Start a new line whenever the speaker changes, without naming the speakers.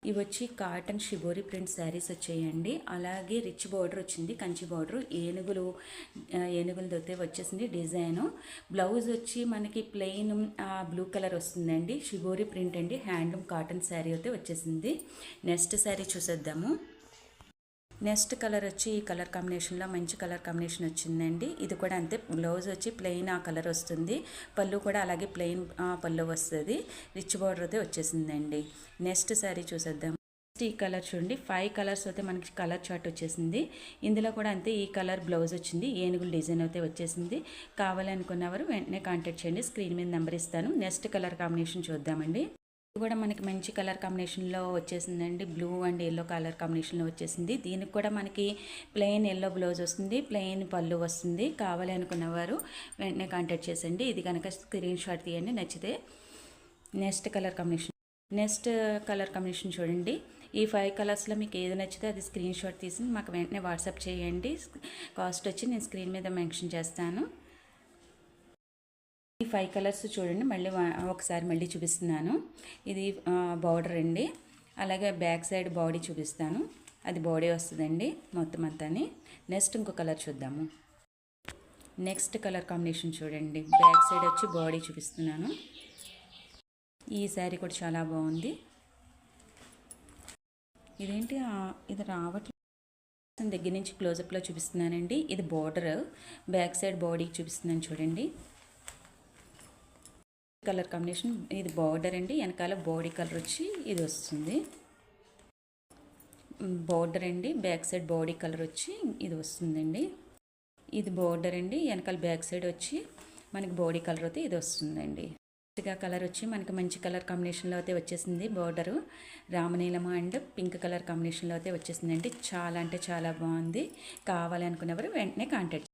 ఇవి వచ్చి cotton shibori print saris వచ్చాయండి. అలాగే రిచ్ బార్డర్ వచ్చింది, కంచి బార్డర్, ఏనుగులతో వచ్చేసింది డిజైన్. బ్లౌజ్ వచ్చి మనకి ప్లెయిన్ బ్లూ కలర్ వస్తుందండి. షిబోరి ప్రింట్ అండి, హ్యాండ్లూమ్ కాటన్ శారీ అయితే వచ్చేసింది. నెక్స్ట్ శారీ చూసేద్దాము. నెక్స్ట్ కలర్ వచ్చి ఈ కలర్ కాంబినేషన్లో మంచి కలర్ కాంబినేషన్ వచ్చిందండి. ఇది కూడా అంతే, బ్లౌజ్ వచ్చి ప్లెయిన్ ఆ కలర్ వస్తుంది, పళ్ళు కూడా అలాగే ప్లెయిన్ పళ్ళు వస్తుంది, రిచ్ బార్డర్ అయితే వచ్చేసిందండి. నెక్స్ట్ శారీ చూసేద్దాం. ఈ కలర్ చూడండి, 5 కలర్స్ అయితే మనకి కలర్ చార్ట్ వచ్చేసింది. ఇందులో కూడా అంతే, ఈ కలర్ బ్లౌజ్ వచ్చింది, ఏనుగుల డిజైన్ అయితే వచ్చేసింది. కావాలనుకున్నవారు వెంటనే కాంటాక్ట్ చేయండి, స్క్రీన్ మీద నెంబర్ ఇస్తాను. నెక్స్ట్ కలర్ కాంబినేషన్ చూద్దామండి. ఇది కూడా మనకి మంచి కలర్ కాంబినేషన్లో వచ్చేసిందండి, బ్లూ అండ్ ఎల్లో కలర్ కాంబినేషన్లో వచ్చేసింది. దీనికి కూడా మనకి ప్లెయిన్ ఎల్లో బ్లౌజ్ వస్తుంది, ప్లెయిన్ పళ్ళు వస్తుంది. కావాలి అనుకున్నవారు వెంటనే కాంటాక్ట్ చేసండి. ఇది కనుక స్క్రీన్ షాట్ తీయండి నచ్చితే. నెక్స్ట్ కలర్ కాంబినేషన్ చూడండి. ఈ 5 కలర్స్లో మీకు ఏది నచ్చితే అది స్క్రీన్ షాట్ తీసి మాకు వెంటనే వాట్సాప్ చేయండి. కాస్ట్ వచ్చి నేను స్క్రీన్ మీద మెన్షన్ చేస్తాను. ఈ 5 కలర్స్ చూడండి, ఒకసారి మళ్ళీ చూపిస్తున్నాను. ఇది బార్డర్ అండి, అలాగే బ్యాక్ సైడ్ బాడీ చూపిస్తాను, అది బాడీ వస్తుందండి మొత్తం అంతాని. నెక్స్ట్ ఇంకో కలర్ చూద్దాము. నెక్స్ట్ కలర్ కాంబినేషన్ చూడండి, బ్యాక్ సైడ్ వచ్చి బాడీ చూపిస్తున్నాను. ఈ శారీ కూడా చాలా బాగుంది. ఇదేంటి ఇది రావట్లేదు, దగ్గర నుంచి క్లోజప్లో చూపిస్తున్నానండి. ఇది బార్డర్, బ్యాక్ సైడ్ బాడీ చూపిస్తున్నాను చూడండి. కలర్ కాంబినేషన్, ఇది బార్డర్ అండి, వెనకాల బాడీ కలర్ వచ్చి ఇది వస్తుంది. బార్డర్ అండి, బ్యాక్ సైడ్ బాడీ కలర్ వచ్చి ఇది వస్తుందండి. ఇది బార్డర్ అండి, వెనకాల బ్యాక్ సైడ్ వచ్చి మనకి బాడీ కలర్ అయితే ఇది వస్తుందండి. కలర్ వచ్చి మనకి మంచి కలర్ కాంబినేషన్లో అయితే వచ్చేసింది. బార్డరు రామనీలం అండ్ పింక్ కలర్ కాంబినేషన్లో అయితే వచ్చేసిందండి. చాలా అంటే చాలా బాగుంది. కావాలి అనుకునేవారు వెంటనే కాంటాక్ట్